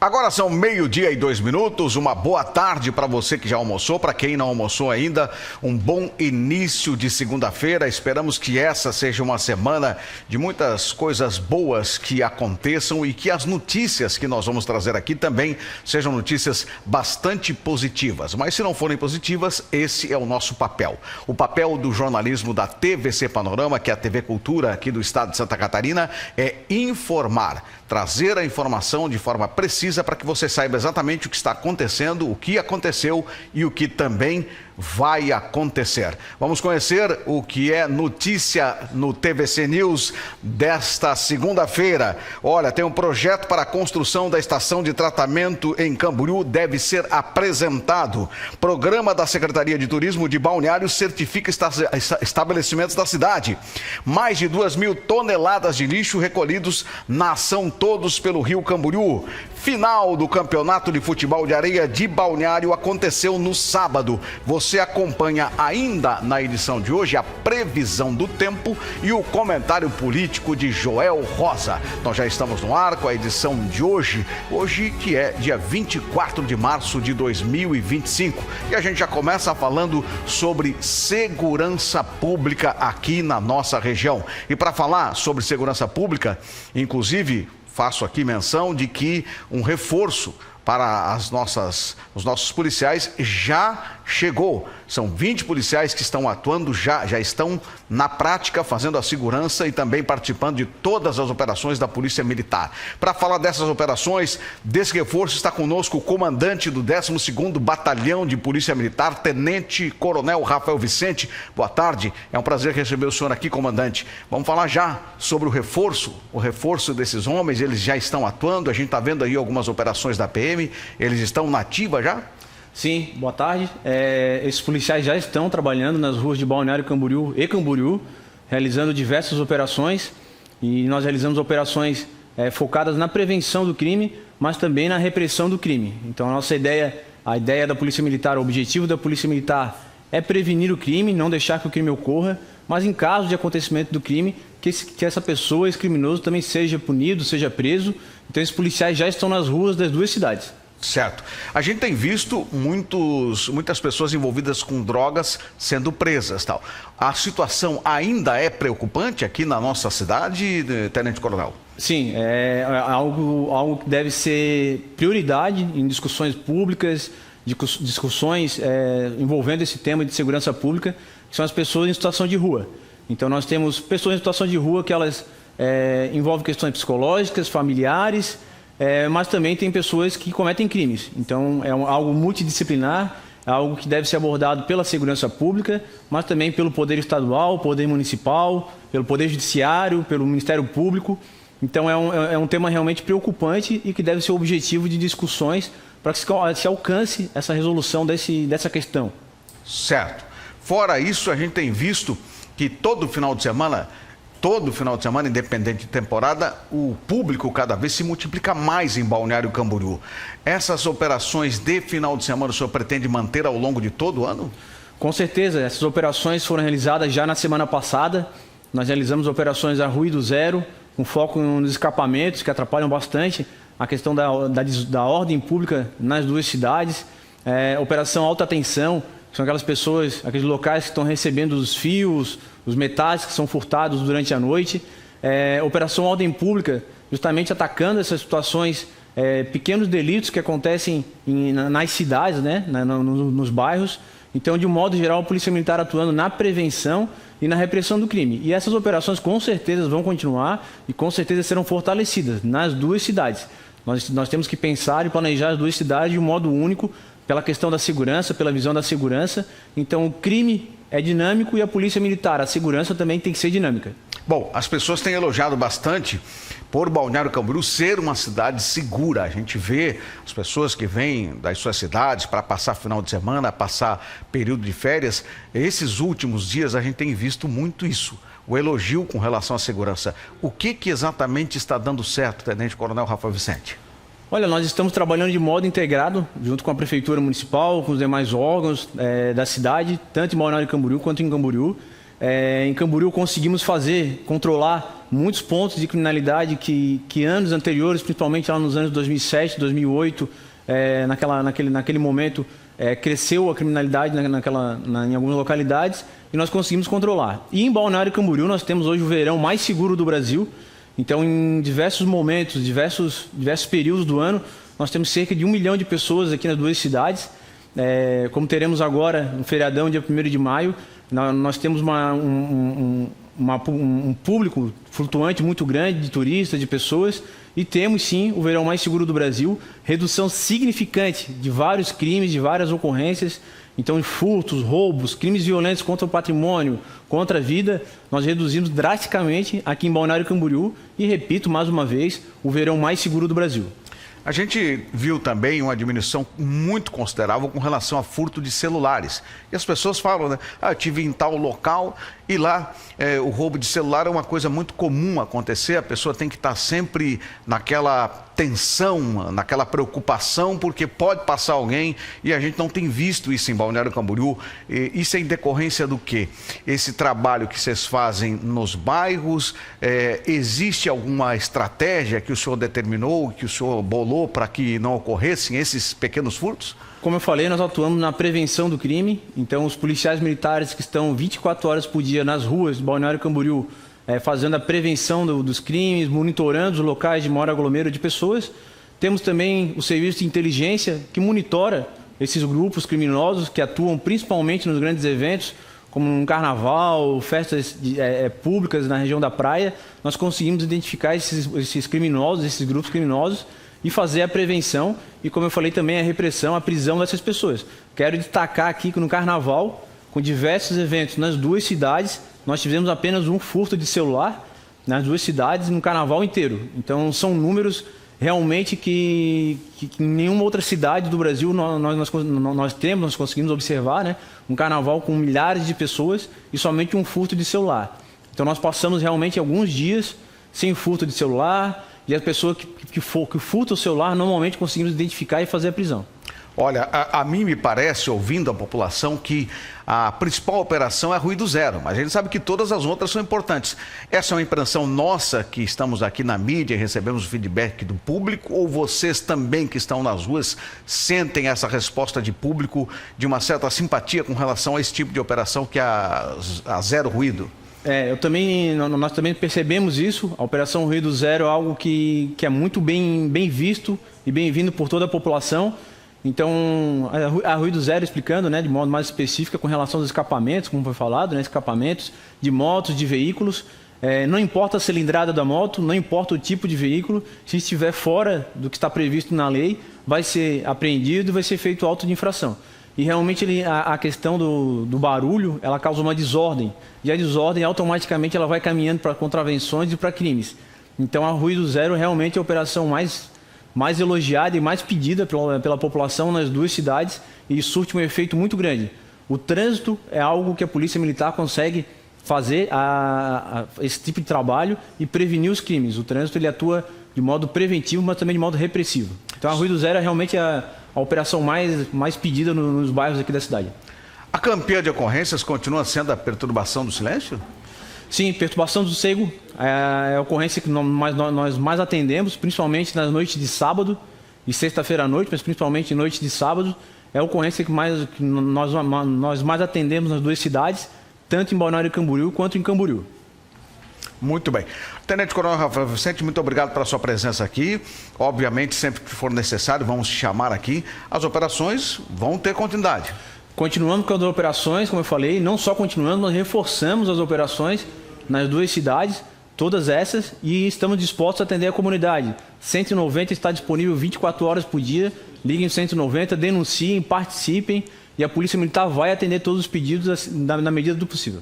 Agora são 12:02. Uma boa tarde para você que já almoçou. Para quem não almoçou ainda, um bom início de segunda-feira. Esperamos que essa seja uma semana de muitas coisas boas que aconteçam e que as notícias que nós vamos trazer aqui também sejam notícias bastante positivas. Mas se não forem positivas, esse é o nosso papel. O papel do jornalismo da TVC Panorama, que é a TV Cultura aqui do estado de Santa Catarina, é informar, trazer a informação de forma precisa para que você saiba exatamente o que está acontecendo, o que aconteceu e o que também vai acontecer. Vamos conhecer o que é notícia no TVC News desta segunda-feira. Olha, tem um projeto para a construção da estação de tratamento em Camboriú, deve ser apresentado. Programa da Secretaria de Turismo de Balneário certifica estabelecimentos da cidade. Mais de 2.000 toneladas de lixo recolhidos na ação Todos pelo Rio Camboriú. Final do Campeonato de Futebol de Areia de Balneário aconteceu no sábado. Você acompanha ainda na edição de hoje a previsão do tempo e o comentário político de Joel Rosa. Nós já estamos no ar com a edição de hoje que é dia 24 de março de 2025. E a gente já começa falando sobre segurança pública aqui na nossa região. E para falar sobre segurança pública, inclusive, faço aqui menção de que um reforço para os nossos policiais já chegou. São 20 policiais que estão atuando, já estão na prática fazendo a segurança e também participando de todas as operações da Polícia Militar. Para falar dessas operações, desse reforço, está conosco o comandante do 12º Batalhão de Polícia Militar, Tenente Coronel Rafael Vicente. Boa tarde, é um prazer receber o senhor aqui, comandante. Vamos falar já sobre o reforço desses homens. Eles já estão atuando, a gente está vendo aí algumas operações da PM, eles estão na ativa já? Sim, boa tarde. Esses policiais já estão trabalhando nas ruas de Balneário Camboriú, realizando diversas operações, e nós realizamos operações focadas na prevenção do crime, mas também na repressão do crime. Então a ideia da Polícia Militar, o objetivo da Polícia Militar é prevenir o crime, não deixar que o crime ocorra, mas em caso de acontecimento do crime, que essa pessoa, esse criminoso, também seja punido, seja preso. Então esses policiais já estão nas ruas das duas cidades. Certo. A gente tem visto muitas pessoas envolvidas com drogas sendo presas, tal. A situação ainda é preocupante aqui na nossa cidade, Tenente Coronel? Sim, é algo que deve ser prioridade em discussões públicas, discussões envolvendo esse tema de segurança pública, que são as pessoas em situação de rua. Então nós temos pessoas em situação de rua que elas envolvem questões psicológicas, familiares, mas também tem pessoas que cometem crimes. Então é algo multidisciplinar, é algo que deve ser abordado pela segurança pública, mas também pelo poder estadual, poder municipal, pelo poder judiciário, pelo Ministério Público. Então é um tema realmente preocupante e que deve ser objetivo de discussões para que se alcance essa resolução dessa questão. Certo. Fora isso, a gente tem visto que todo final de semana, independente de temporada, o público cada vez se multiplica mais em Balneário Camboriú. Essas operações de final de semana o senhor pretende manter ao longo de todo o ano? Com certeza, essas operações foram realizadas já na semana passada. Nós realizamos operações a ruído zero, com foco nos escapamentos, que atrapalham bastante a questão da ordem pública nas duas cidades. Operação alta tensão, são aquelas pessoas, aqueles locais que estão recebendo os fios, os metais que são furtados durante a noite. Operação ordem pública, justamente atacando essas situações, pequenos delitos que acontecem nas cidades, né, nos bairros. Então, de um modo geral, a Polícia Militar atuando na prevenção e na repressão do crime. E essas operações com certeza vão continuar e com certeza serão fortalecidas nas duas cidades. Nós temos que pensar e planejar as duas cidades de um modo único, pela questão da segurança, pela visão da segurança. Então o crime é dinâmico e a Polícia Militar, a segurança também tem que ser dinâmica. Bom, as pessoas têm elogiado bastante por Balneário Camboriú ser uma cidade segura. A gente vê as pessoas que vêm das suas cidades para passar final de semana, passar período de férias. Esses últimos dias a gente tem visto muito isso, o elogio com relação à segurança. O que exatamente está dando certo, Tenente Coronel Rafael Vicente? Olha, nós estamos trabalhando de modo integrado, junto com a Prefeitura Municipal, com os demais órgãos da cidade, tanto em Balneário Camboriú quanto em Camboriú. Em Camboriú conseguimos controlar muitos pontos de criminalidade que anos anteriores, principalmente lá nos anos 2007, 2008, naquele momento, cresceu a criminalidade em algumas localidades e nós conseguimos controlar. E em Balneário Camboriú nós temos hoje o verão mais seguro do Brasil. Então, em diversos momentos, diversos períodos do ano, nós temos cerca de 1 milhão de pessoas aqui nas duas cidades. Como teremos agora, no feriadão, dia 1º de maio, nós temos um público flutuante muito grande de turistas, de pessoas, e temos sim o verão mais seguro do Brasil, redução significante de vários crimes, de várias ocorrências. Então, furtos, roubos, crimes violentos contra o patrimônio, contra a vida, nós reduzimos drasticamente aqui em Balneário Camboriú e, repito mais uma vez, o verão mais seguro do Brasil. A gente viu também uma diminuição muito considerável com relação a furto de celulares. E as pessoas falam, né? Eu estive em tal local e lá o roubo de celular é uma coisa muito comum acontecer. A pessoa tem que estar sempre naquela tensão, naquela preocupação, porque pode passar alguém e a gente não tem visto isso em Balneário Camboriú. Isso é em decorrência do quê? Esse trabalho que vocês fazem nos bairros, existe alguma estratégia que o senhor determinou, que o senhor bolou para que não ocorressem esses pequenos furtos? Como eu falei, nós atuamos na prevenção do crime. Então, os policiais militares que estão 24 horas por dia nas ruas de Balneário Camboriú, fazendo a prevenção dos crimes, monitorando os locais de maior aglomero de pessoas. Temos também o serviço de inteligência que monitora esses grupos criminosos que atuam principalmente nos grandes eventos, como no carnaval, festas públicas na região da praia. Nós conseguimos identificar esses criminosos, esses grupos criminosos, e fazer a prevenção e, como eu falei, também a repressão, a prisão dessas pessoas. Quero destacar aqui que no Carnaval, com diversos eventos nas duas cidades, nós tivemos apenas um furto de celular nas duas cidades no Carnaval inteiro. Então, são números realmente que em nenhuma outra cidade do Brasil nós conseguimos observar, né? Um Carnaval com milhares de pessoas e somente um furto de celular. Então, nós passamos realmente alguns dias sem furto de celular, e a pessoa que furta o celular, normalmente conseguimos identificar e fazer a prisão. Olha, a mim me parece, ouvindo a população, que a principal operação é Ruído Zero, mas a gente sabe que todas as outras são importantes. Essa é uma impressão nossa, que estamos aqui na mídia e recebemos o feedback do público, ou vocês também que estão nas ruas sentem essa resposta de público, de uma certa simpatia com relação a esse tipo de operação que é a Zero Ruído? Nós também percebemos isso. A Operação Ruído Zero é algo que é muito bem visto e bem-vindo por toda a população. Então, a Ruído Zero, explicando, né, de modo mais específico com relação aos escapamentos, como foi falado, né, escapamentos de motos, de veículos. Não importa a cilindrada da moto, não importa o tipo de veículo, se estiver fora do que está previsto na lei, vai ser apreendido e vai ser feito auto de infração. E realmente a questão do barulho, ela causa uma desordem. E a desordem, automaticamente, ela vai caminhando para contravenções e para crimes. Então, a Ruído Zero realmente é a operação mais elogiada e mais pedida pela população nas duas cidades e surte um efeito muito grande. O trânsito é algo que a Polícia Militar consegue fazer esse tipo de trabalho e prevenir os crimes. O trânsito ele atua de modo preventivo, mas também de modo repressivo. Então, a Ruído Zero é realmente a operação mais pedida nos bairros aqui da cidade. A campeã de ocorrências continua sendo a perturbação do silêncio? Sim, perturbação do sossego é a ocorrência que nós mais atendemos, principalmente nas noites de sábado e sexta-feira à noite, mas principalmente em noites de sábado. É a ocorrência que nós mais atendemos nas duas cidades, tanto em Balneário Camboriú quanto em Camboriú. Muito bem. Tenente Coronel Rafael Vicente, muito obrigado pela sua presença aqui. Obviamente, sempre que for necessário, vamos te chamar aqui. As operações vão ter continuidade. Continuamos com as operações, como eu falei, não só continuamos, nós reforçamos as operações nas duas cidades, todas essas, e estamos dispostos a atender a comunidade. 190 está disponível 24 horas por dia, liguem 190, denunciem, participem, e a Polícia Militar vai atender todos os pedidos na medida do possível.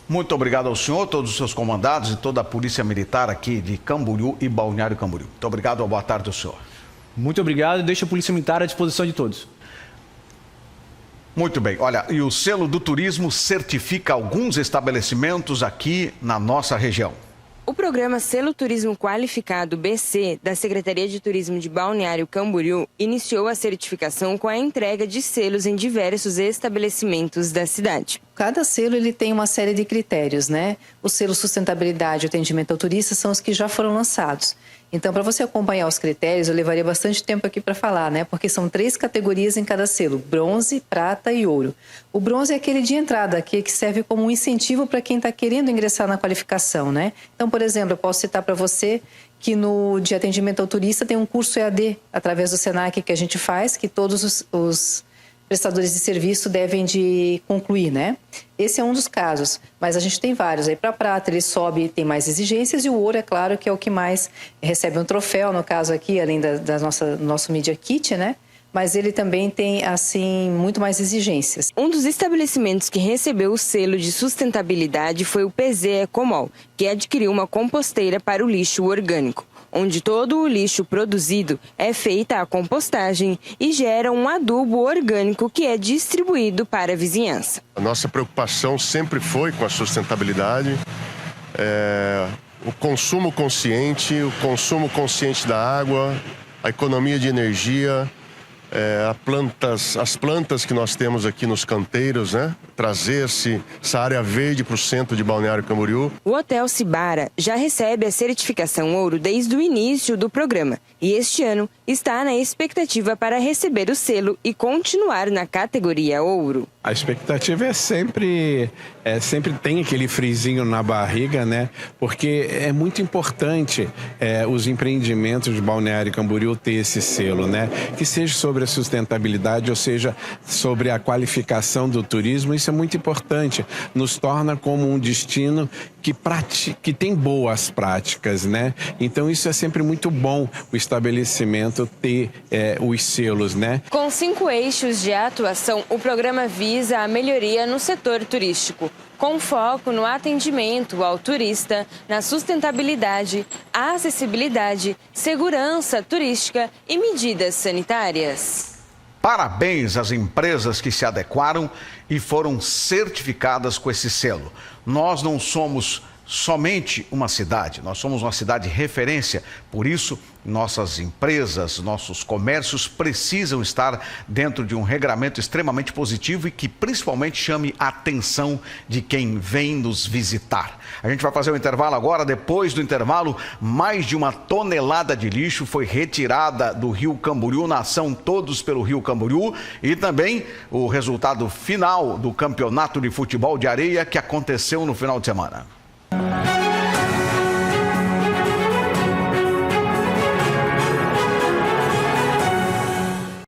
Muito obrigado ao senhor, todos os seus comandados e toda a Polícia Militar aqui de Camboriú e Balneário Camboriú. Muito obrigado, boa tarde ao senhor. Muito obrigado e deixo a Polícia Militar à disposição de todos. Muito bem, olha, e o selo do turismo certifica alguns estabelecimentos aqui na nossa região. O programa Selo Turismo Qualificado BC, da Secretaria de Turismo de Balneário Camboriú, iniciou a certificação com a entrega de selos em diversos estabelecimentos da cidade. Cada selo ele tem uma série de critérios, né? O selo sustentabilidade e atendimento ao turista são os que já foram lançados. Então, para você acompanhar os critérios, eu levaria bastante tempo aqui para falar, né? Porque são 3 categorias em cada selo: bronze, prata e ouro. O bronze é aquele de entrada, aquele que serve como um incentivo para quem está querendo ingressar na qualificação, né? Então, por exemplo, eu posso citar para você que no de atendimento ao turista tem um curso EAD, através do Senac, que a gente faz, que todos os prestadores de serviço devem de concluir, né? Esse é um dos casos, mas a gente tem vários. Aí para prata ele sobe, tem mais exigências, e o ouro, é claro, que é o que mais recebe um troféu, no caso aqui, além da nosso Media Kit, né? Mas ele também tem, assim, muito mais exigências. Um dos estabelecimentos que recebeu o selo de sustentabilidade foi o PZ Ecomol, que adquiriu uma composteira para o lixo orgânico, onde todo o lixo produzido é feita a compostagem e gera um adubo orgânico que é distribuído para a vizinhança. A nossa preocupação sempre foi com a sustentabilidade, o consumo consciente da água, a economia de energia, as plantas que nós temos aqui nos canteiros, né? Trazer essa área verde para o centro de Balneário Camboriú. O Hotel Cibara já recebe a certificação ouro desde o início do programa e este ano está na expectativa para receber o selo e continuar na categoria ouro. A expectativa sempre tem aquele frizinho na barriga, né? Porque é muito importante os empreendimentos de Balneário Camboriú ter esse selo, né? Que seja sobre a sustentabilidade, ou seja, sobre a qualificação do turismo. Isso é muito importante, nos torna como um destino que tem boas práticas, né? Então isso é sempre muito bom, o estabelecimento ter os selos, né? Com 5 eixos de atuação, o programa visa a melhoria no setor turístico, com foco no atendimento ao turista, na sustentabilidade, acessibilidade, segurança turística e medidas sanitárias. Parabéns às empresas que se adequaram e foram certificadas com esse selo. Nós não somos somente uma cidade, nós somos uma cidade referência. Por isso, nossas empresas, nossos comércios precisam estar dentro de um regramento extremamente positivo e que principalmente chame a atenção de quem vem nos visitar. A gente vai fazer um intervalo agora. Depois do intervalo, mais de 1 tonelada de lixo foi retirada do Rio Camboriú, na ação Todos pelo Rio Camboriú, e também o resultado final do campeonato de futebol de areia que aconteceu no final de semana.